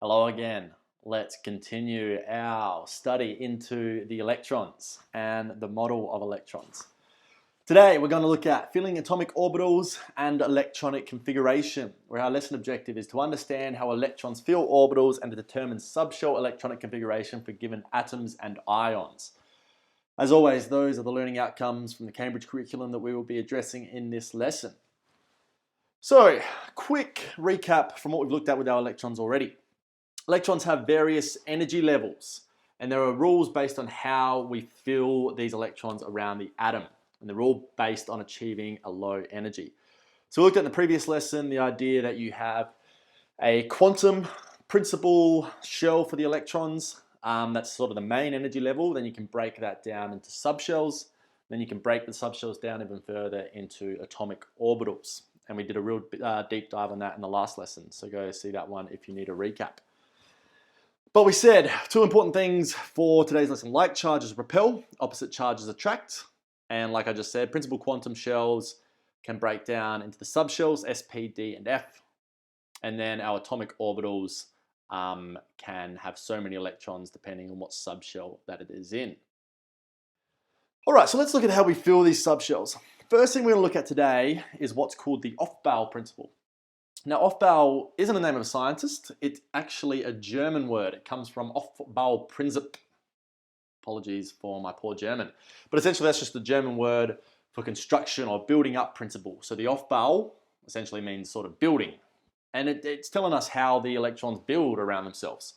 Hello again. Let's continue our study into the electrons and the model of electrons. Today we're going to look at filling atomic orbitals and electronic configuration, where our lesson objective is to understand how electrons fill orbitals and to determine subshell electronic configuration for given atoms and ions. As always, those are the learning outcomes from the Cambridge curriculum that we will be addressing in this lesson. So, quick recap from what we've looked at with our electrons already. Electrons have various energy levels, and there are rules based on how we fill these electrons around the atom, and they're all based on achieving a low energy. So we looked at in the previous lesson the idea that you have a quantum principal shell for the electrons. That's sort of the main energy level. Then you can break that down into subshells. Then you can break the subshells down even further into atomic orbitals. And we did a real deep dive on that in the last lesson. So go see that one if you need a recap. But we said two important things for today's lesson: like charges repel, opposite charges attract. And like I just said, principal quantum shells can break down into the subshells, S, P, D, and F. And then our atomic orbitals can have so many electrons depending on what subshell that it is in. All right, so let's look at how we fill these subshells. First thing we're going to look at today is what's called the Aufbau principle. Now, Aufbau isn't the name of a scientist. It's actually a German word. It comes from Aufbauprinzip. Apologies for my poor German. But essentially, that's just the German word for construction or building up principle. So the Aufbau essentially means sort of building. And it's telling us how the electrons build around themselves.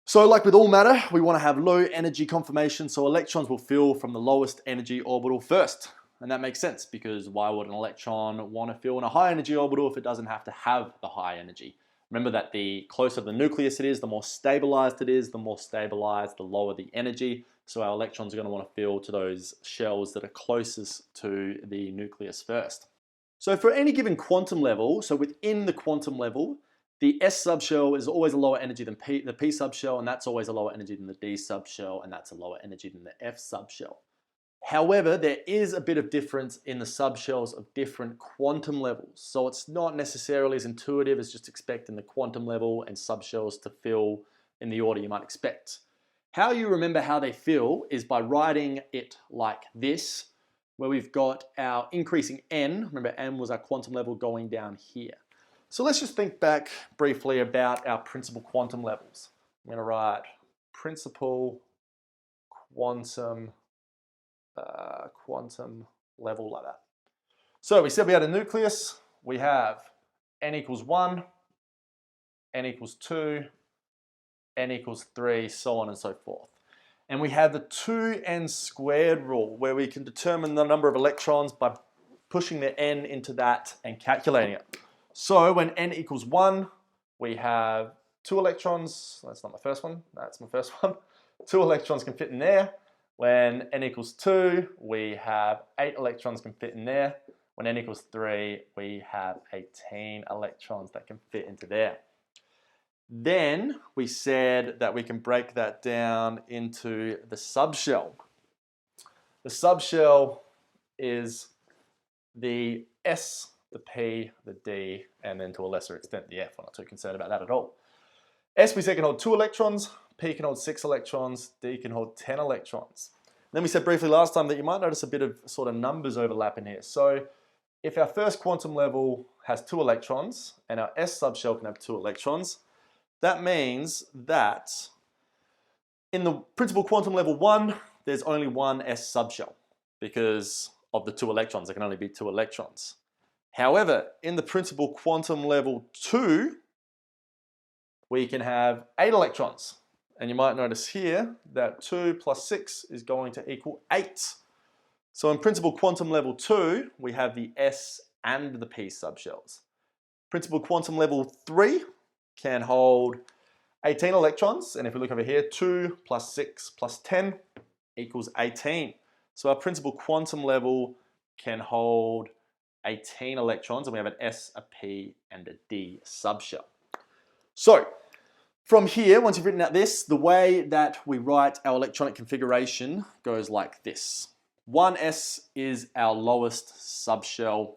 So like with all matter, we want to have low energy conformation. So electrons will fill from the lowest energy orbital first. And that makes sense, because why would an electron want to fill in a high energy orbital if it doesn't have to have the high energy? Remember that the closer to the nucleus it is, the more stabilized it is, the more stabilized, the lower the energy. So our electrons are going to want to fill to those shells that are closest to the nucleus first. So for any given quantum level, so within the quantum level, the S subshell is always a lower energy than the P subshell, and that's always a lower energy than the D subshell, and that's a lower energy than the F subshell. However, there is a bit of difference in the subshells of different quantum levels. So it's not necessarily as intuitive as just expecting the quantum level and subshells to fill in the order you might expect. How you remember how they fill is by writing it like this, where we've got our increasing n. Remember, n was our quantum level going down here. So let's just think back briefly about our principal quantum levels. I'm going to write principal quantum level like that. So we said we had a nucleus. We have n equals 1, n equals 2, n equals 3, so on and so forth. And we have the 2n squared rule, where we can determine the number of electrons by pushing the n into that and calculating it. So when n equals 1, we have 2 electrons. That's not my first one. That's my first one. 2 electrons can fit in there. When n equals 2, we have 8 electrons can fit in there. When n equals 3, we have 18 electrons that can fit into there. Then we said that we can break that down into the subshell. The subshell is the S, the P, the D, and then to a lesser extent the F. I'm not too concerned about that at all. S we said can hold 2 electrons. P can hold 6 electrons, D can hold 10 electrons. Then we said briefly last time that you might notice a bit of sort of numbers overlap in here. So if our first quantum level has 2 electrons and our S subshell can have 2 electrons, that means that in the principal quantum level 1, there's only one S subshell because of the 2 electrons. There can only be 2 electrons. However, in the principal quantum level 2, we can have 8 electrons. And you might notice here that 2 plus 6 is going to equal 8. So in principal quantum level 2, we have the S and the P subshells. Principal quantum level 3 can hold 18 electrons. And if we look over here, 2 plus 6 plus 10 equals 18. So our principal quantum level can hold 18 electrons, and we have an S, a P, and a D subshell. So from here, once you've written out this, the way that we write our electronic configuration goes like this. 1s is our lowest subshell,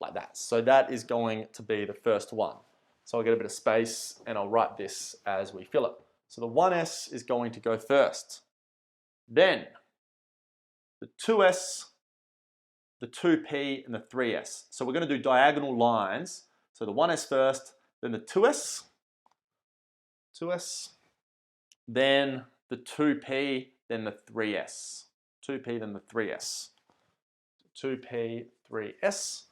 like that. So that is going to be the first one. So I'll get a bit of space and I'll write this as we fill it. So the 1s is going to go first. Then the 2s, the 2p, and the 3s. So we're going to do diagonal lines. So the 1s first, then the 2s, then the 2p, then the 3s. 2p, then the 3s. 2p, 3s.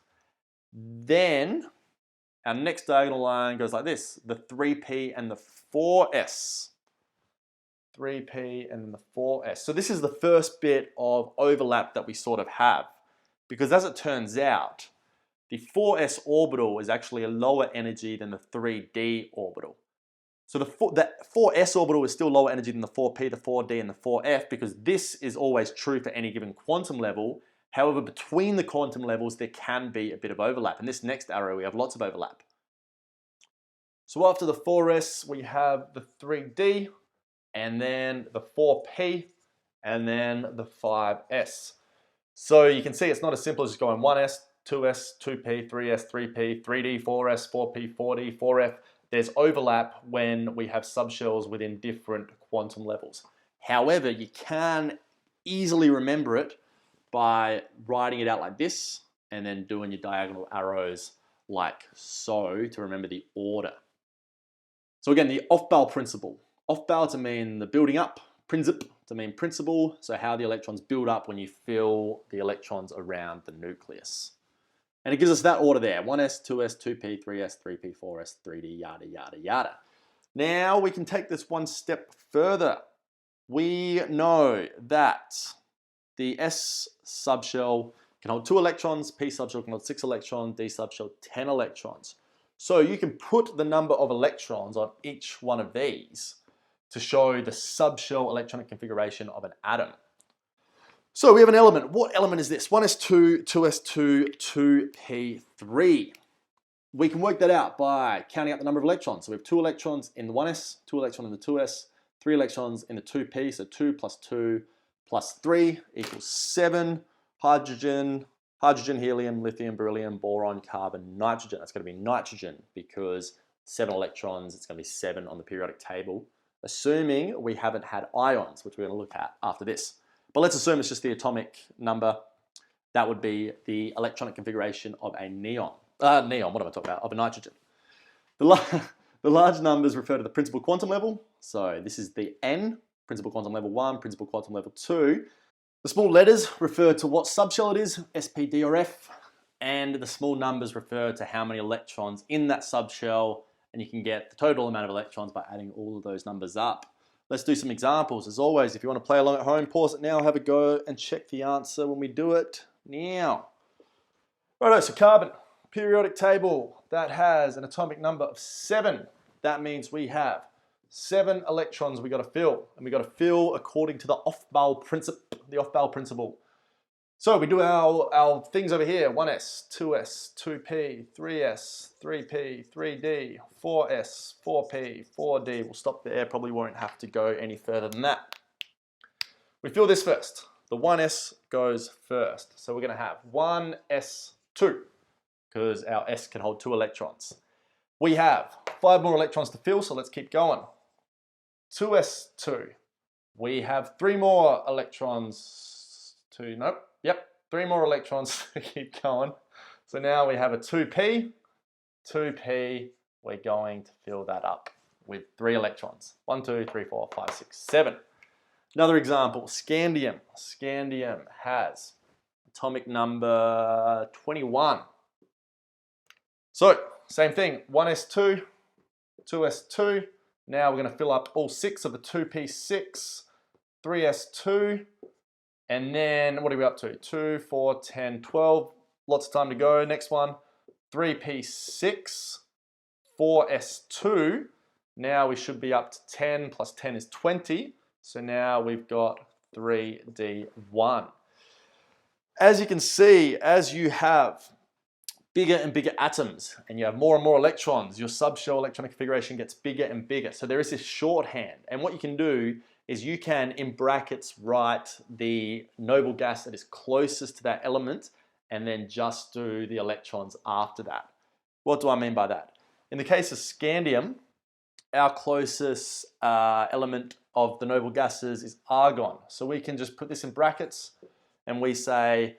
Then our next diagonal line goes like this, the 3p and the 4s. 3p and then the 4s. So this is the first bit of overlap that we sort of have. Because as it turns out, the 4s orbital is actually a lower energy than the 3d orbital. So the 4s orbital is still lower energy than the 4p, the 4d, and the 4f because this is always true for any given quantum level. However, between the quantum levels, there can be a bit of overlap. In this next arrow, we have lots of overlap. So after the 4s, we have the 3d, and then the 4p, and then the 5s. So you can see it's not as simple as just going 1s, 2s, 2p, 3s, 3p, 3d, 4s, 4p, 4d, 4f. There's overlap when we have subshells within different quantum levels. However, you can easily remember it by writing it out like this and then doing your diagonal arrows like so to remember the order. So again, the off-bal principle. Off-bal to mean the building up, princip to mean principle, so how the electrons build up when you fill the electrons around the nucleus. And it gives us that order there, 1s, 2s, 2p, 3s, 3p, 4s, 3d, yada, yada, yada. Now we can take this one step further. We know that the S subshell can hold 2 electrons, P subshell can hold 6 electrons, D subshell 10 electrons. So you can put the number of electrons on each one of these to show the subshell electronic configuration of an atom. So we have an element. What element is this? 1s2, 2s2, 2p3. We can work that out by counting out the number of electrons. So we have 2 electrons in the 1s, 2 electrons in the 2s, 3 electrons in the 2p, so 2 plus 2 plus 3 equals 7. Hydrogen, helium, lithium, beryllium, boron, carbon, nitrogen. That's going to be nitrogen because 7 electrons, it's going to be 7 on the periodic table, assuming we haven't had ions, which we're going to look at after this. But let's assume it's just the atomic number. That would be the electronic configuration of a neon. What am I talking about? Of a nitrogen. The large numbers refer to the principal quantum level. So this is the N, principal quantum level 1, principal quantum level 2. The small letters refer to what subshell it is, S, P, D, or F. And the small numbers refer to how many electrons in that subshell. And you can get the total amount of electrons by adding all of those numbers up. Let's do some examples. As always, if you want to play along at home, pause it now, have a go, and check the answer when we do it now. Righto, so carbon, periodic table that has an atomic number of 7. That means we have 7 electrons we got to fill, and we got to fill according to the off-bal principle. So we do our things over here, 1s, 2s, 2p, 3s, 3p, 3d, 4s, 4p, 4d. We'll stop there, probably won't have to go any further than that. We fill this first. The 1s goes first. So we're going to have 1s2, because our s can hold 2 electrons. We have 5 more electrons to fill, so let's keep going. 2s2. We have 3 more electrons to, nope. Yep, 3 more electrons to keep going. So now we have a 2p. We're going to fill that up with 3 electrons. 1, 2, 3, 4, 5, 6, 7. Another example, scandium. Scandium has atomic number 21. So, same thing, 1s2, 2s2. Now we're going to fill up all 6 of the 2p6, 3s2. And then, what are we up to? 2, 4, 10, 12. Lots of time to go. Next one, 3p6, 4s2. Now we should be up to 10 plus 10 is 20. So now we've got 3d1. As you can see, as you have bigger and bigger atoms and you have more and more electrons, your subshell electronic configuration gets bigger and bigger. So there is this shorthand. And what you can do is you can, in brackets, write the noble gas that is closest to that element and then just do the electrons after that. What do I mean by that? In the case of scandium, our closest element of the noble gases is argon. So we can just put this in brackets and we say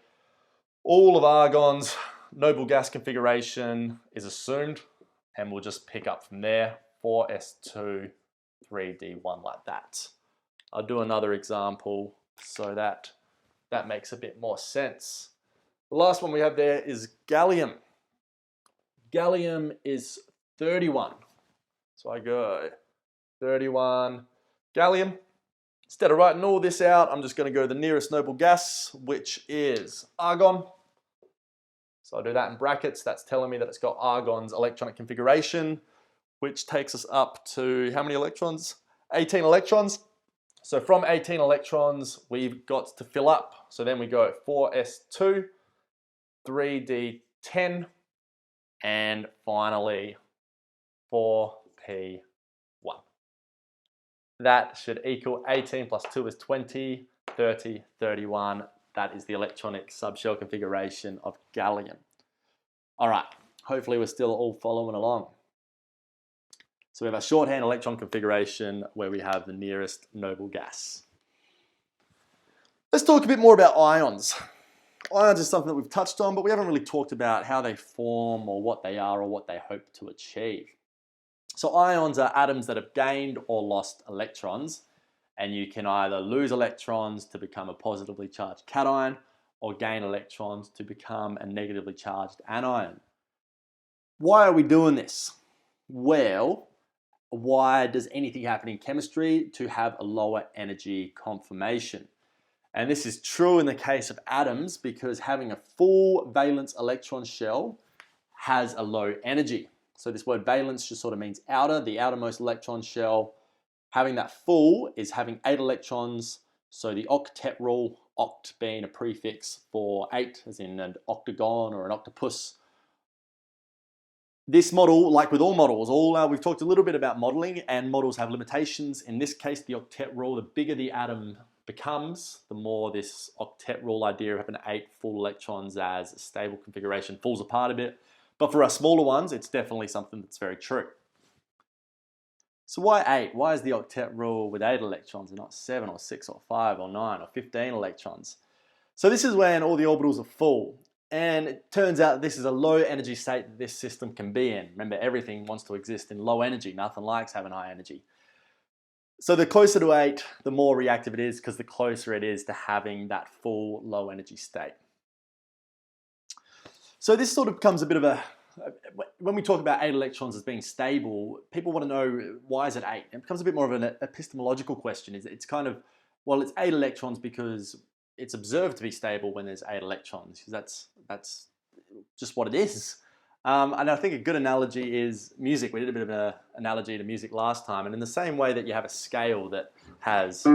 all of argon's noble gas configuration is assumed, and we'll just pick up from there, 4s2, 3d1 like that. I'll do another example so that makes a bit more sense. The last one we have there is gallium. Gallium is 31. So I go 31 gallium. Instead of writing all this out, I'm just going to go the nearest noble gas, which is argon. So I'll do that in brackets. That's telling me that it's got argon's electronic configuration, which takes us up to how many electrons? 18 electrons. So from 18 electrons, we've got to fill up. So then we go 4s2, 3d10, and finally 4p1. That should equal 18 plus 2 is 20, 30, 31. That is the electronic subshell configuration of gallium. All right, hopefully we're still all following along. So we have a shorthand electron configuration where we have the nearest noble gas. Let's talk a bit more about ions. Ions is something that we've touched on, but we haven't really talked about how they form or what they are or what they hope to achieve. So ions are atoms that have gained or lost electrons, and you can either lose electrons to become a positively charged cation or gain electrons to become a negatively charged anion. Why are we doing this? Well, why does anything happen in chemistry? To have a lower energy conformation. And this is true in the case of atoms because having a full valence electron shell has a low energy. So this word valence just sort of means outer, the outermost electron shell. Having that full is having 8 electrons. So the octet rule, oct being a prefix for 8, as in an octagon or an octopus. This model, like with all models, we've talked a little bit about modeling, and models have limitations. In this case, the octet rule, the bigger the atom becomes, the more this octet rule idea of having 8 full electrons as a stable configuration falls apart a bit. But for our smaller ones, it's definitely something that's very true. So why 8? Why is the octet rule with 8 electrons and not 7 or 6 or 5 or 9 or 15 electrons? So this is when all the orbitals are full. And it turns out this is a low energy state that this system can be in. Remember, everything wants to exist in low energy. Nothing likes having high energy. So the closer to 8, the more reactive it is, because the closer it is to having that full low energy state. So this sort of becomes a bit of a, when we talk about 8 electrons as being stable, people want to know, why is it 8? It becomes a bit more of an epistemological question. It's kind of, well, it's 8 electrons because it's observed to be stable when there's 8 electrons. That's just what it is. And I think a good analogy is music. We did a bit of an analogy to music last time. And in the same way that you have a scale that has 8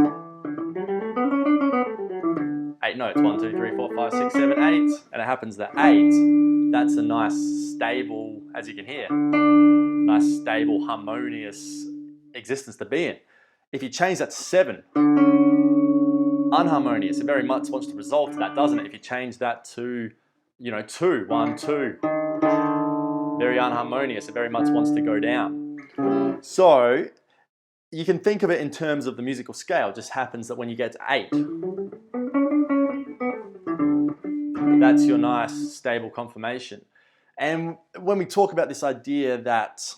notes, 1, 2, 3, 4, 5, 6, 7, 8, and it happens that 8, that's a nice stable, as you can hear, nice stable harmonious existence to be in. If you change that to 7, unharmonious, it very much wants to resolve to that, doesn't it? If you change that to, 2, 1, 2, very unharmonious, it very much wants to go down. So you can think of it in terms of the musical scale. It just happens that when you get to 8, that's your nice stable conformation. And when we talk about this idea that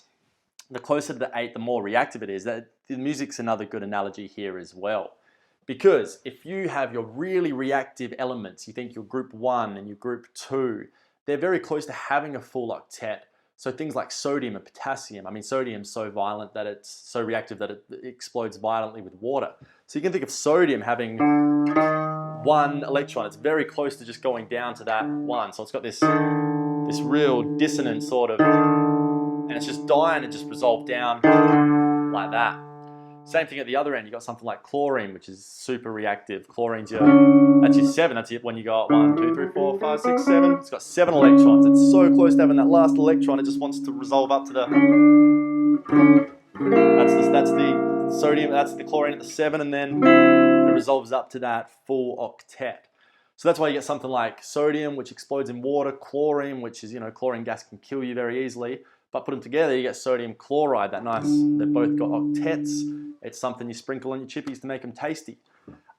the closer to the 8, the more reactive it is, that the music's another good analogy here as well. Because if you have your really reactive elements, you think your group 1 and your group 2, they're very close to having a full octet. So things like sodium and potassium, I mean, sodium's so violent that it's so reactive that it explodes violently with water. So you can think of sodium having 1 electron. It's very close to just going down to that 1. So it's got this real dissonant sort of, and it's just dying and just resolved down like that. Same thing at the other end. You got something like chlorine, which is super reactive. Chlorine's that's your 7. That's it when you got 1, 2, 3, 4, 5, 6, 7. It's got 7 electrons. It's so close to having that last electron. It just wants to resolve up to the. That's the sodium. That's the chlorine at the 7, and then it resolves up to that full octet. So that's why you get something like sodium, which explodes in water. Chlorine, which is chlorine gas can kill you very easily. but put them together, you get sodium chloride, that nice, they've both got octets. It's something you sprinkle on your chippies to make them tasty.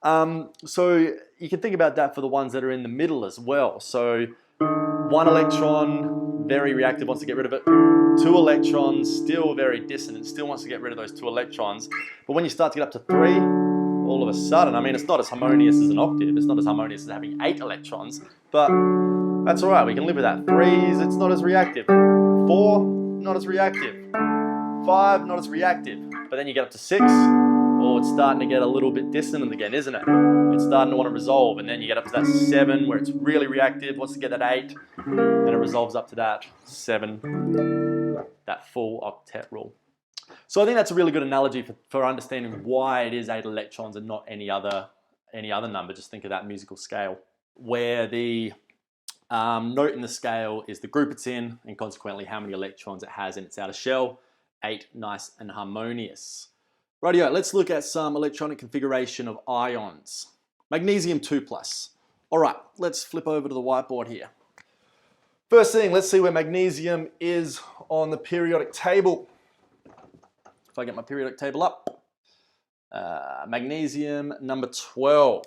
So you can think about that for the ones that are in the middle as well. So one electron, very reactive, wants to get rid of it. Two electrons, still very dissonant, still wants to get rid of those two electrons. But when you start to get up to three, all of a sudden, I mean, it's not as harmonious as an octave. It's not as harmonious as having 8 electrons, but that's all right. We can live with that. 3s, it's not as reactive. 4, not as reactive. 5, not as reactive. But then you get up to 6, oh, it's starting to get a little bit dissonant again, isn't it? It's starting to want to resolve, and then you get up to that 7 where it's really reactive, wants to get that 8, and it resolves up to that 7, that full octet rule. So I think that's a really good analogy for understanding why it is 8 electrons and not any other number. Just think of that musical scale, where the note in the scale is the group it's in, and consequently how many electrons it has in its outer shell. 8, nice and harmonious. Rightio, let's look at some electronic configuration of ions. Magnesium 2+. All right, let's flip over to the whiteboard here. First thing, let's see where magnesium is on the periodic table. If I get my periodic table up, magnesium number 12,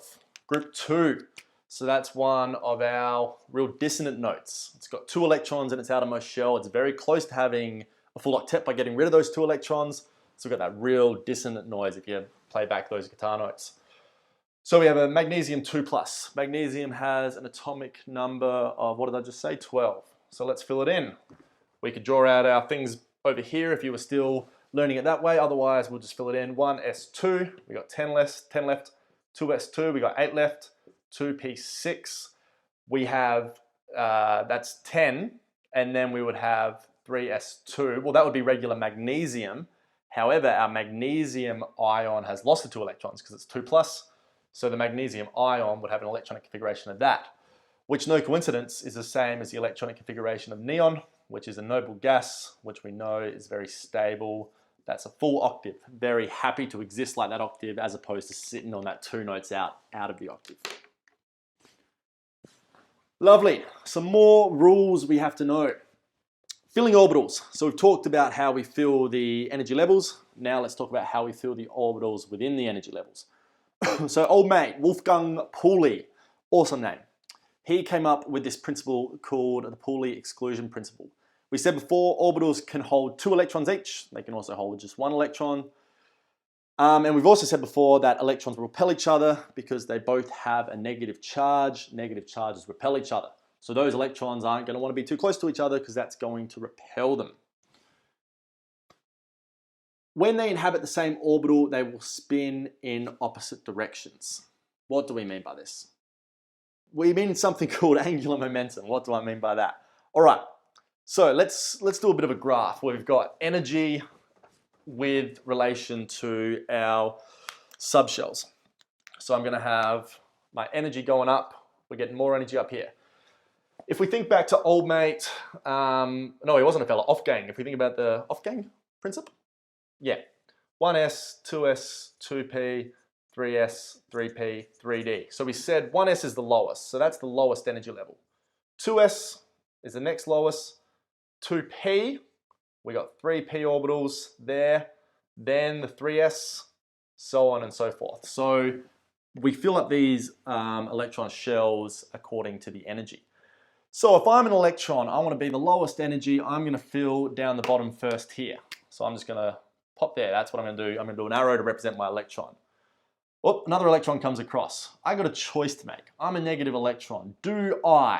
group 2. So that's one of our real dissonant notes. It's got 2 electrons in its outermost shell. It's very close to having a full octet by getting rid of those 2 electrons. So we've got that real dissonant noise if you play back those guitar notes. So we have a magnesium 2+. Magnesium has an atomic number of, what did I just say, 12. So let's fill it in. We could draw out our things over here if you were still learning it that way. Otherwise, we'll just fill it in. 1s2, we got 10 left. 2s2, we got 8 left. 2p6, we have, that's 10, and then we would have 3s2. Well, that would be regular magnesium. However, our magnesium ion has lost the 2 electrons because it's 2+, so the magnesium ion would have an electronic configuration of that, which, no coincidence, is the same as the electronic configuration of neon, which is a noble gas, which we know is very stable. That's a full octave. Very happy to exist like that octave as opposed to sitting on that 2 notes out of the octave. Lovely. Some more rules we have to know. Filling orbitals. So we've talked about how we fill the energy levels. Now let's talk about how we fill the orbitals within the energy levels. So old mate, Wolfgang Pauli, awesome name. He came up with this principle called the Pauli exclusion principle. We said before, orbitals can hold 2 electrons each. They can also hold just 1 electron. And we've also said before that electrons repel each other because they both have a negative charge. Negative charges repel each other. So those electrons aren't going to want to be too close to each other because that's going to repel them. When they inhabit the same orbital, they will spin in opposite directions. What do we mean by this? We mean something called angular momentum. What do I mean by that? All right, so let's do a bit of a graph where we've got energy with relation to our subshells. So I'm going to have my energy going up. We're getting more energy up here. If we think back to old mate, no, he wasn't a fella, Wolfgang. If we think about the Wolfgang principle, yeah, 1s, 2s, 2p, 3s, 3p, 3d. So we said 1s is the lowest, so that's the lowest energy level. 2s is the next lowest. 2p, we got 3p orbitals there, then the 3s, so on and so forth. So we fill up these electron shells according to the energy. So if I'm an electron, I want to be the lowest energy. I'm going to fill down the bottom first here. So I'm just going to pop there. That's what I'm going to do. I'm going to do an arrow to represent my electron. Oh, another electron comes across. I got a choice to make. I'm a negative electron. Do I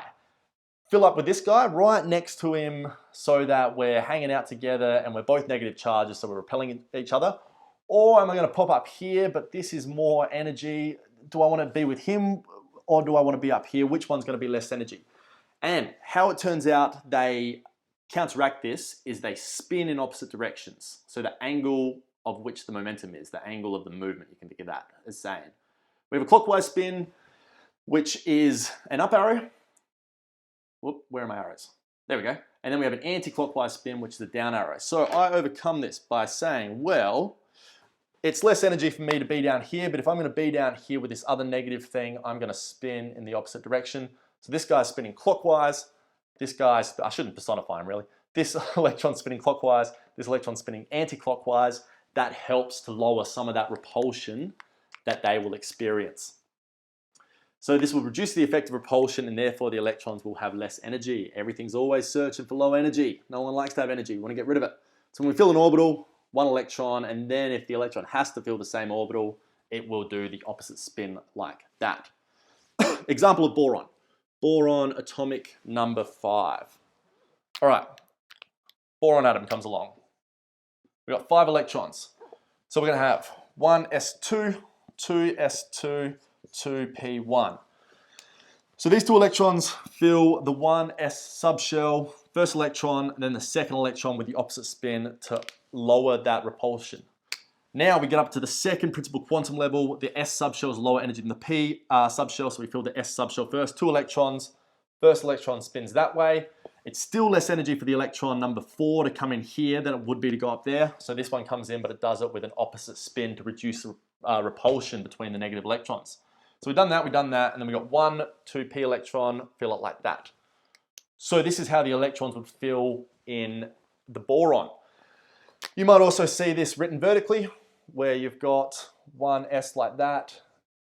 fill up with this guy right next to him so that we're hanging out together and we're both negative charges, so we're repelling each other? Or am I going to pop up here, but this is more energy? Do I want to be with him or do I want to be up here? Which one's going to be less energy? And how it turns out they counteract this is they spin in opposite directions. So the angle of which the momentum is, the angle of the movement, you can think of that as saying. We have a clockwise spin, which is an up arrow. Whoop, where are my arrows? There we go. And then we have an anti-clockwise spin, which is a down arrow. So I overcome this by saying, well, it's less energy for me to be down here, but if I'm going to be down here with this other negative thing, I'm going to spin in the opposite direction. So this guy's spinning clockwise. This guy's, I shouldn't personify him really. this electron spinning clockwise, this electron spinning anti-clockwise. That helps to lower some of that repulsion that they will experience. So this will reduce the effect of repulsion, and therefore the electrons will have less energy. Everything's always searching for low energy. No one likes to have energy. We want to get rid of it. So when we fill an orbital, one electron, and then if the electron has to fill the same orbital, it will do the opposite spin like that. Example of boron. Boron atomic number 5. All right, boron atom comes along. We've got 5 electrons. So we're going to have 1s2, 2s2, 2p1. So these 2 electrons fill the 1s subshell, first electron, and then the second electron with the opposite spin to lower that repulsion. Now we get up to the second principal quantum level. The s subshell is lower energy than the p subshell, so we fill the s subshell first. 2 electrons, first electron spins that way. It's still less energy for the electron number 4 to come in here than it would be to go up there. So this one comes in, but it does it with an opposite spin to reduce the repulsion between the negative electrons. So we've done that, and then we got 1, 2p electron, fill it like that. So this is how the electrons would fill in the boron. You might also see this written vertically, where you've got 1s like that,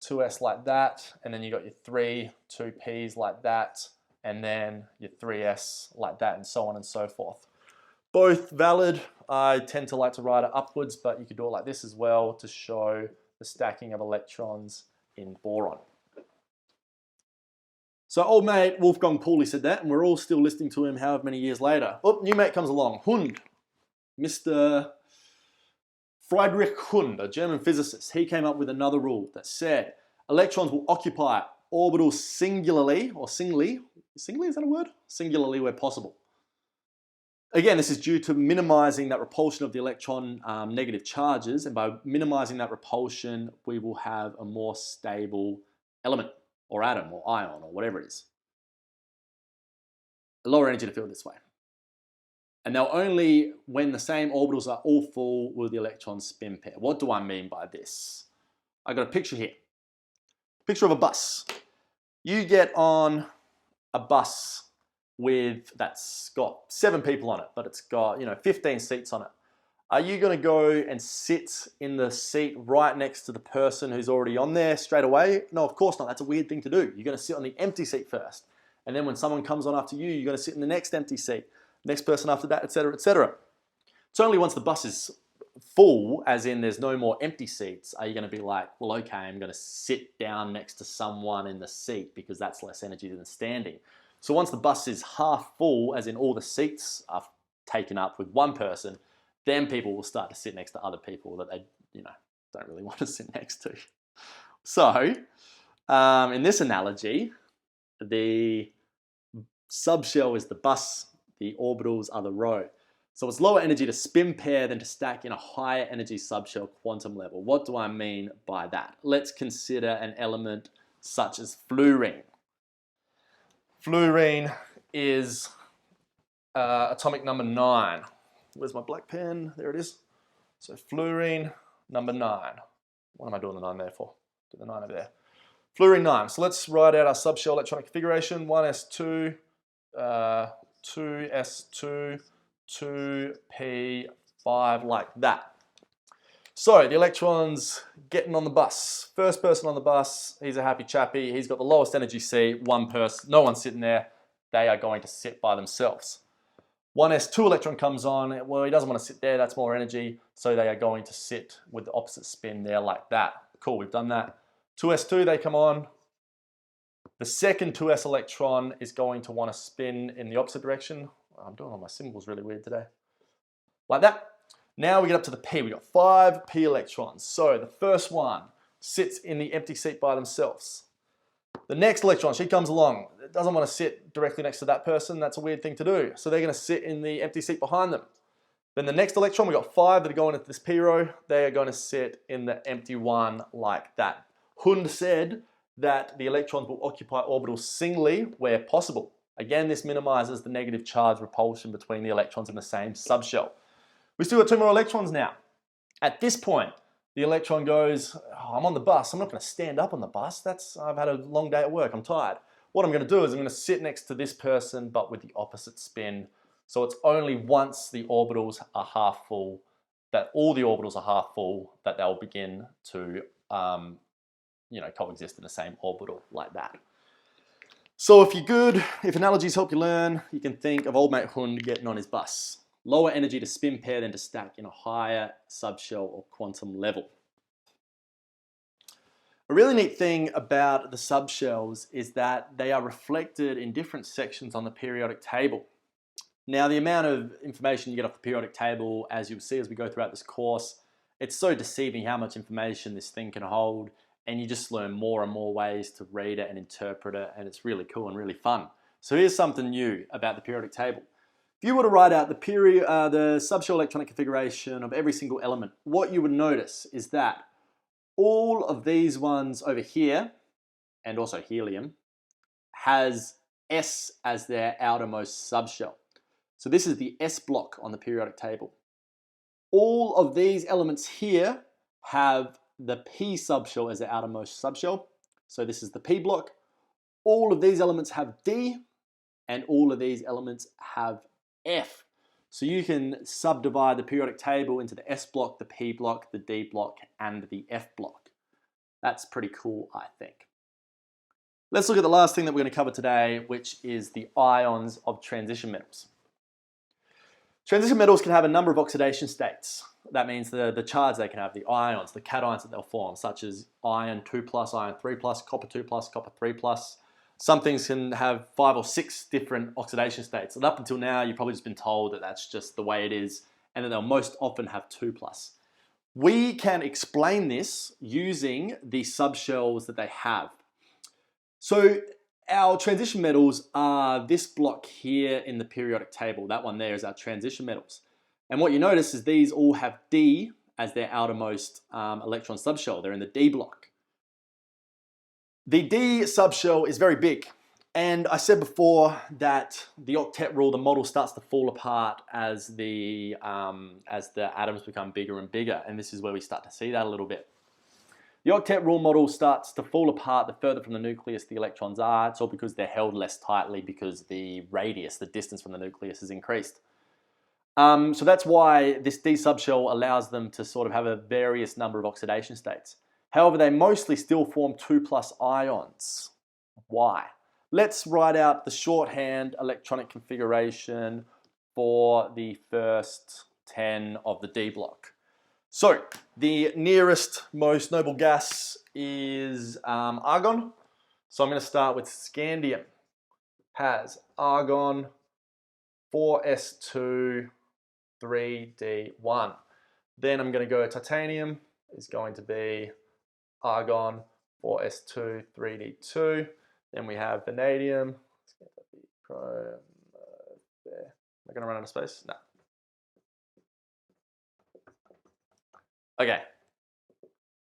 2s like that, and then you got your 3, 2p's like that, and then your 3s like that, and so on and so forth. Both valid. I tend to like to write it upwards, but you could do it like this as well to show the stacking of electrons in boron. So old mate Wolfgang Pauli said that, and we're all still listening to him however many years later. Oh, new mate comes along, Hund. Mr. Friedrich Hund, a German physicist. He came up with another rule that said electrons will occupy orbitals singularly, or singly. Singly, is that a word? Singularly where possible. Again, this is due to minimizing that repulsion of the electron negative charges, and by minimizing that repulsion, we will have a more stable element, or atom, or ion, or whatever it is. A lower energy to fill this way. And now only when the same orbitals are all full will the electrons spin pair. What do I mean by this? I got a picture here. Picture of a bus. You get on a bus that's got 7 people on it, but it's got 15 seats on it. Are you going to go and sit in the seat right next to the person who's already on there straight away? No, of course not. That's a weird thing to do. You're going to sit on the empty seat first, and then when someone comes on after you, you're going to sit in the next empty seat. Next person after that, etc., etc. It's only once the bus is full, as in there's no more empty seats, are you going to be like, well, okay, I'm going to sit down next to someone in the seat because that's less energy than standing. So once the bus is half full, as in all the seats are taken up with one person, then people will start to sit next to other people that they, don't really want to sit next to. So, in this analogy, the subshell is the bus, the orbitals are the row. So it's lower energy to spin pair than to stack in a higher energy subshell quantum level. What do I mean by that? Let's consider an element such as fluorine. Fluorine is atomic number 9. Where's my black pen? There it is. So fluorine number 9. What am I doing the 9 there for? Do the 9 over there. Fluorine 9. So let's write out our subshell electronic configuration. 1s2, 2s2, 2p5, like that. So the electrons getting on the bus. First person on the bus, he's a happy chappy. He's got the lowest energy seat, one person, no one's sitting there. They are going to sit by themselves. 1s2 electron comes on. Well, he doesn't want to sit there, that's more energy. So they are going to sit with the opposite spin there like that. Cool, we've done that. 2s2, they come on. The second 2s electron is going to want to spin in the opposite direction. I'm doing all my symbols really weird today. Like that. Now we get up to the p. We got 5 p electrons. So the first one sits in the empty seat by themselves. The next electron, she comes along. It doesn't want to sit directly next to that person. That's a weird thing to do. So they're going to sit in the empty seat behind them. Then the next electron, we got 5 that are going into this p row. They are going to sit in the empty one like that. Hund said that the electrons will occupy orbitals singly where possible. Again, this minimizes the negative charge repulsion between the electrons in the same subshell. We still got 2 more electrons now. At this point, the electron goes, oh, I'm on the bus. I'm not going to stand up on the bus. I've had a long day at work. I'm tired. What I'm going to do is I'm going to sit next to this person, but with the opposite spin. So it's only once the orbitals are half full, that all the orbitals are half full, that they'll begin to coexist in the same orbital like that. So if you're good, if analogies help you learn, you can think of old mate Hund getting on his bus. Lower energy to spin pair than to stack in a higher subshell or quantum level. A really neat thing about the subshells is that they are reflected in different sections on the periodic table. Now, the amount of information you get off the periodic table, as you'll see as we go throughout this course, it's so deceiving how much information this thing can hold, and you just learn more and more ways to read it and interpret it, and it's really cool and really fun. So here's something new about the periodic table. If you were to write out the subshell electronic configuration of every single element, what you would notice is that all of these ones over here, and also helium, has S as their outermost subshell. So this is the S block on the periodic table. All of these elements here have the P subshell as their outermost subshell. So this is the P block. All of these elements have D, and all of these elements have F. So you can subdivide the periodic table into the S block, the P block, the D block, and the F block. That's pretty cool, I think. Let's look at the last thing that we're going to cover today, which is the ions of transition metals. Transition metals can have a number of oxidation states. That means the charge they can have, the ions, the cations that they'll form, such as iron 2+, iron 3+, copper 2+, copper 3+. Some things can have 5 or 6 different oxidation states. And up until now, you've probably just been told that that's just the way it is, and that they'll most often have 2+. We can explain this using the subshells that they have. So our transition metals are this block here in the periodic table. That one there is our transition metals. And what you notice is these all have D as their outermost electron subshell. They're in the D block. The D subshell is very big. And I said before that the octet rule, the model starts to fall apart as the atoms become bigger and bigger. And this is where we start to see that a little bit. The octet rule model starts to fall apart the further from the nucleus the electrons are. It's all because they're held less tightly because the radius, the distance from the nucleus, is increased. So that's why this D subshell allows them to sort of have a various number of oxidation states. However, they mostly still form 2+ ions. Why? Let's write out the shorthand electronic configuration for the first 10 of the D block. So the nearest most noble gas is argon. So I'm going to start with scandium. Has argon 4s2 3d1. Then I'm going to go titanium is going to be argon 4s2 3d2. Then we have vanadium. Let's get the chrome there. Am I going to run out of space? No. Okay,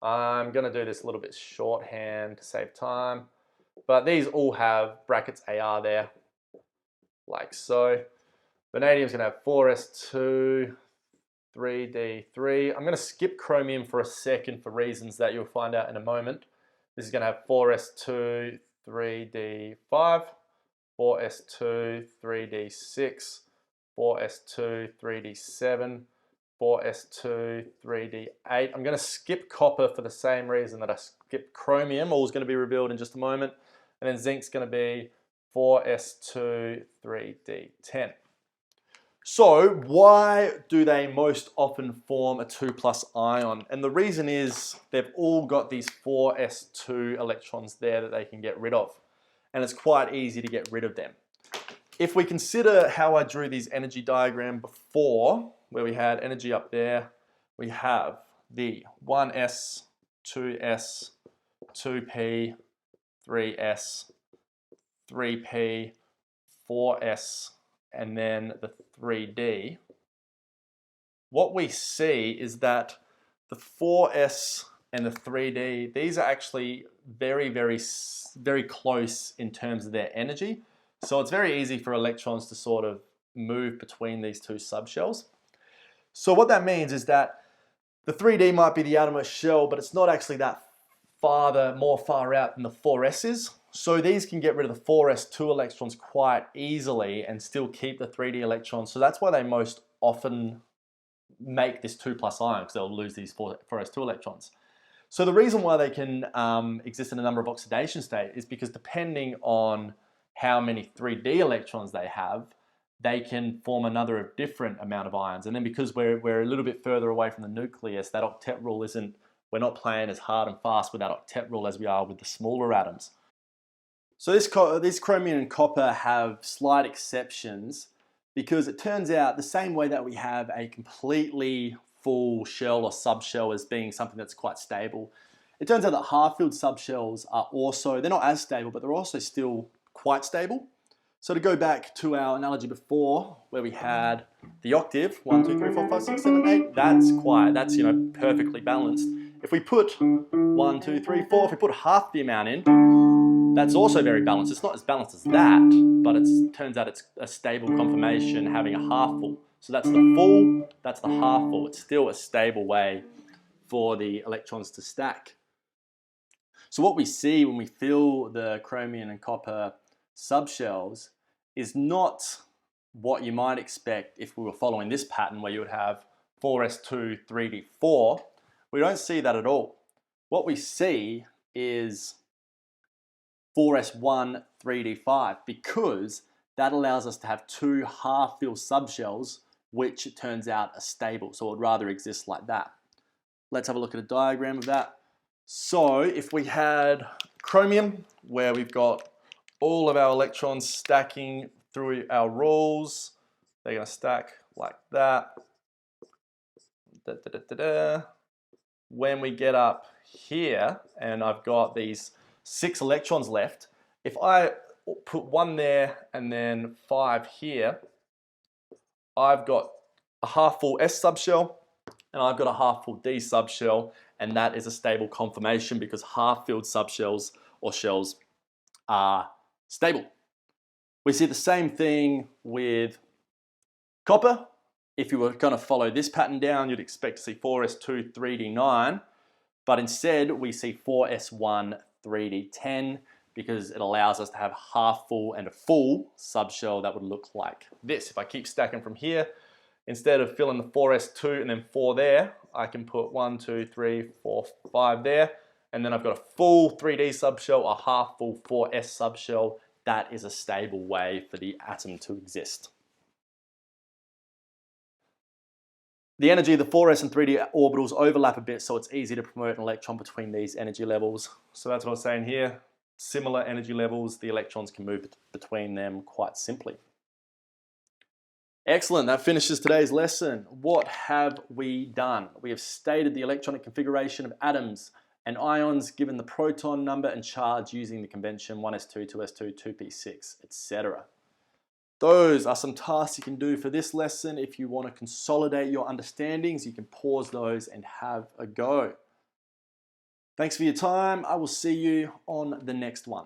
I'm going to do this a little bit shorthand to save time, but these all have brackets AR there, like so. Vanadium's going to have 4s2, 3d3. I'm going to skip chromium for a second for reasons that you'll find out in a moment. This is going to have 4s2, 3d5, 4s2, 3d6, 4s2, 3d7, 4s2, 3d8. I'm going to skip copper for the same reason that I skipped chromium. All is going to be revealed in just a moment. And then zinc's going to be 4s2, 3d10. So why do they most often form a 2+ ion? And the reason is they've all got these 4s2 electrons there that they can get rid of. And it's quite easy to get rid of them. If we consider how I drew these energy diagram before, where we had energy up there, we have the 1s, 2s, 2p, 3s, 3p, 4s, and then the 3d. What we see is that the 4s and the 3d, these are actually very, very, very close in terms of their energy. So it's very easy for electrons to sort of move between these two subshells. So what that means is that the 3D might be the outermost shell, but it's not actually that more far out than the 4s's. So these can get rid of the 4s2 electrons quite easily and still keep the 3d electrons. So that's why they most often make this 2+ ion, because they'll lose these 4s2 electrons. So the reason why they can exist in a number of oxidation state is because depending on how many 3d electrons they have, they can form another different amount of ions. And then because we're a little bit further away from the nucleus, that octet rule we're not playing as hard and fast with that octet rule as we are with the smaller atoms. So this chromium and copper have slight exceptions, because it turns out the same way that we have a completely full shell or subshell as being something that's quite stable, it turns out that half-filled subshells are also, they're not as stable, but they're also still quite stable. So to go back to our analogy before, where we had the octave, 1, 2, 3, 4, 5, 6, 7, 8, that's perfectly balanced. If we put 1, 2, 3, 4, if we put half the amount in, that's also very balanced. It's not as balanced as that, but it turns out it's a stable conformation having a half full. So that's the full, that's the half full. It's still a stable way for the electrons to stack. So what we see when we fill the chromium and copper subshells is not what you might expect if we were following this pattern where you would have 4s2, 3d4. We don't see that at all. What we see is 4s1, 3d5, because that allows us to have two half-filled subshells, which it turns out are stable. So it would rather exist like that. Let's have a look at a diagram of that. So if we had chromium, where we've got all of our electrons stacking through our rules, they're going to stack like that. When we get up here, and I've got these 6 electrons left, if I put 1 there and then 5 here, I've got a half-full S subshell and I've got a half-full D subshell, and that is a stable conformation because half-filled subshells or shells are stable. We see the same thing with copper. If you were going to follow this pattern down, you'd expect to see 4s2, 3d9, but instead we see 4s1, 3d10, because it allows us to have half full and a full subshell that would look like this. If I keep stacking from here, instead of filling the 4s2 and then 4 there, I can put 1, 2, 3, 4, 5 there, and then I've got a full 3d subshell, a half full 4s subshell. That is a stable way for the atom to exist. The energy of the 4s and 3d orbitals overlap a bit, so it's easy to promote an electron between these energy levels. So that's what I was saying here. Similar energy levels, the electrons can move between them quite simply. Excellent, that finishes today's lesson. What have we done? We have stated the electronic configuration of atoms and ions given the proton number and charge using the convention 1s2, 2s2, 2p6, etc. Those are some tasks you can do for this lesson. If you want to consolidate your understandings, you can pause those and have a go. Thanks for your time. I will see you on the next one.